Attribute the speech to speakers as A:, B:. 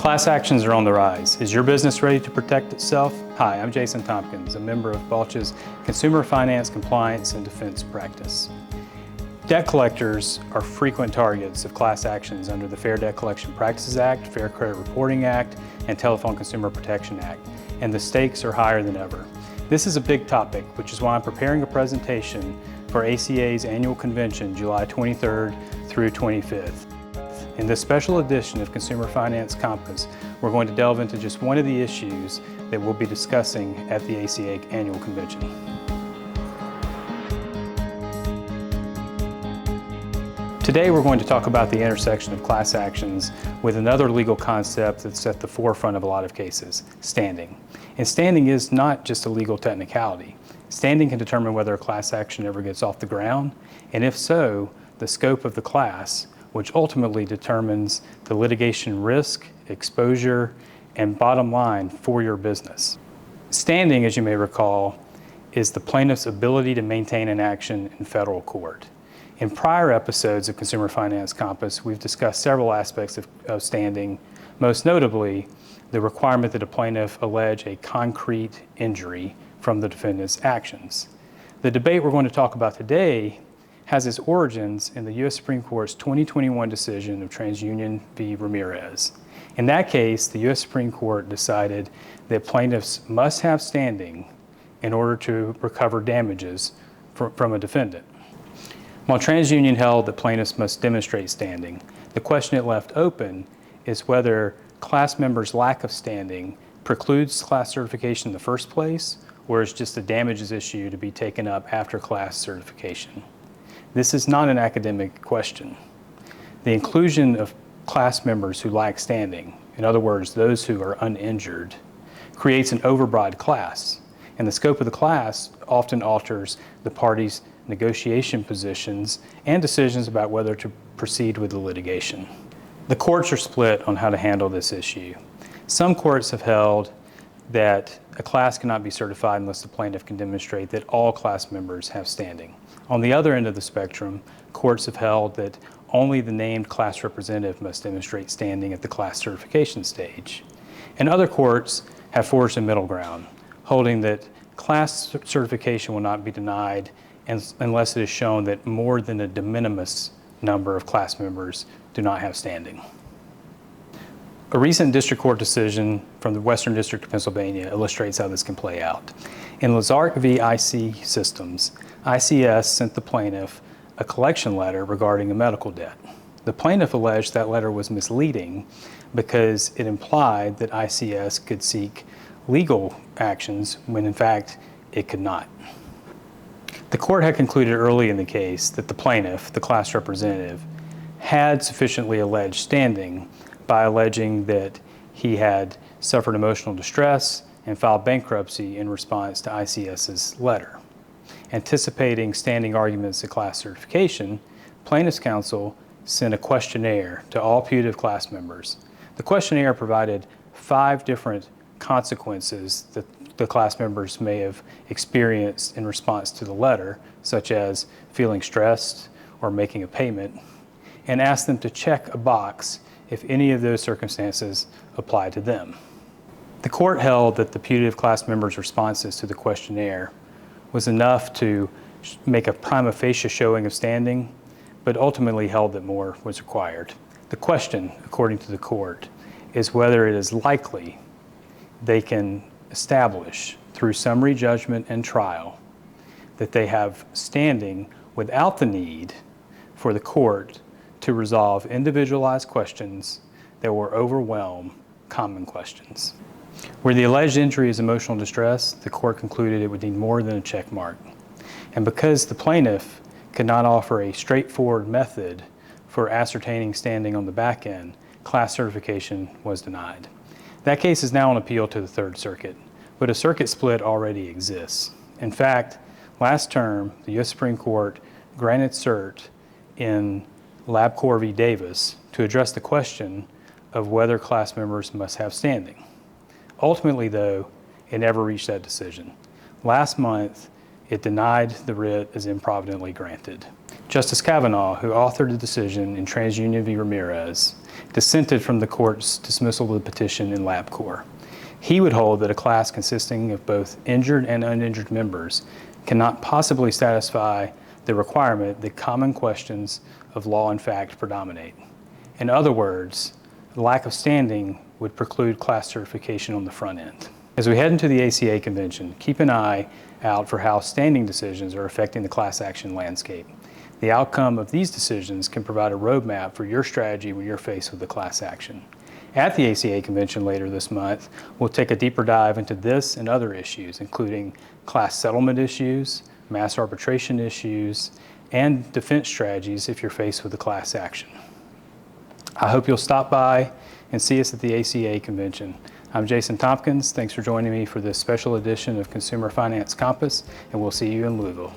A: Class actions are on the rise. Is your business ready to protect itself? Hi, I'm Jason Tompkins, a member of Balch's Consumer Finance Compliance and Defense Practice. Debt collectors are frequent targets of class actions under the Fair Debt Collection Practices Act, Fair Credit Reporting Act, and Telephone Consumer Protection Act, and the stakes are higher than ever. This is a big topic, which is why I'm preparing a presentation for ACA's annual convention, July 23rd through 25th. In this special edition of Consumer Finance Compass, we're going to delve into just one of the issues that we'll be discussing at the ACA annual convention. Today we're going to talk about the intersection of class actions with another legal concept that's at the forefront of a lot of cases, standing. And standing is not just a legal technicality. Standing can determine whether a class action ever gets off the ground, and if so, the scope of the class, which ultimately determines the litigation risk, exposure, and bottom line for your business. Standing, as you may recall, is the plaintiff's ability to maintain an action in federal court. In prior episodes of Consumer Finance Compass, we've discussed several aspects of standing, most notably the requirement that a plaintiff allege a concrete injury from the defendant's actions. The debate we're going to talk about today has its origins in the U.S. Supreme Court's 2021 decision of TransUnion v. Ramirez. In that case, the U.S. Supreme Court decided that plaintiffs must have standing in order to recover damages from a defendant. While TransUnion held that plaintiffs must demonstrate standing, the question it left open is whether class members' lack of standing precludes class certification in the first place, or is just a damages issue to be taken up after class certification. This is not an academic question. The inclusion of class members who lack standing, in other words, those who are uninjured, creates an overbroad class, and the scope of the class often alters the parties' negotiation positions and decisions about whether to proceed with the litigation. The courts are split on how to handle this issue. Some courts have held that a class cannot be certified unless the plaintiff can demonstrate that all class members have standing. On the other end of the spectrum, courts have held that only the named class representative must demonstrate standing at the class certification stage. And other courts have forged a middle ground, holding that class certification will not be denied unless it is shown that more than a de minimis number of class members do not have standing. A recent district court decision from the Western District of Pennsylvania illustrates how this can play out. In Lezark v. IC Systems, ICS sent the plaintiff a collection letter regarding a medical debt. The plaintiff alleged that letter was misleading because it implied that ICS could seek legal actions when in fact it could not. The court had concluded early in the case that the plaintiff, the class representative, had sufficiently alleged standing by alleging that he had suffered emotional distress and filed bankruptcy in response to ICS's letter. Anticipating standing arguments at class certification, plaintiff's counsel sent a questionnaire to all putative class members. The questionnaire provided 5 different consequences that the class members may have experienced in response to the letter, such as feeling stressed or making a payment, and asked them to check a box if any of those circumstances apply to them. The court held that the putative class members' responses to the questionnaire was enough to make a prima facie showing of standing, but ultimately held that more was required. The question, according to the court, is whether it is likely they can establish through summary judgment and trial that they have standing without the need for the court to resolve individualized questions that will overwhelm common questions. Where the alleged injury is emotional distress, the court concluded it would need more than a check mark. And because the plaintiff could not offer a straightforward method for ascertaining standing on the back end, class certification was denied. That case is now on appeal to the Third Circuit, but a circuit split already exists. In fact, last term, the U.S. Supreme Court granted cert in LabCorp v. Davis to address the question of whether class members must have standing. Ultimately, though, it never reached that decision. Last month, it denied the writ as improvidently granted. Justice Kavanaugh, who authored the decision in TransUnion v. Ramirez, dissented from the court's dismissal of the petition in LabCorp. He would hold that a class consisting of both injured and uninjured members cannot possibly satisfy the requirement that common questions of law and fact predominate. In other words, the lack of standing would preclude class certification on the front end. As we head into the ACA convention, keep an eye out for how standing decisions are affecting the class action landscape. The outcome of these decisions can provide a roadmap for your strategy when you're faced with a class action. At the ACA convention later this month, we'll take a deeper dive into this and other issues, including class settlement issues, mass arbitration issues, and defense strategies if you're faced with a class action. I hope you'll stop by and see us at the ACA convention. I'm Jason Tompkins. Thanks for joining me for this special edition of Consumer Finance Compass, and we'll see you in Louisville.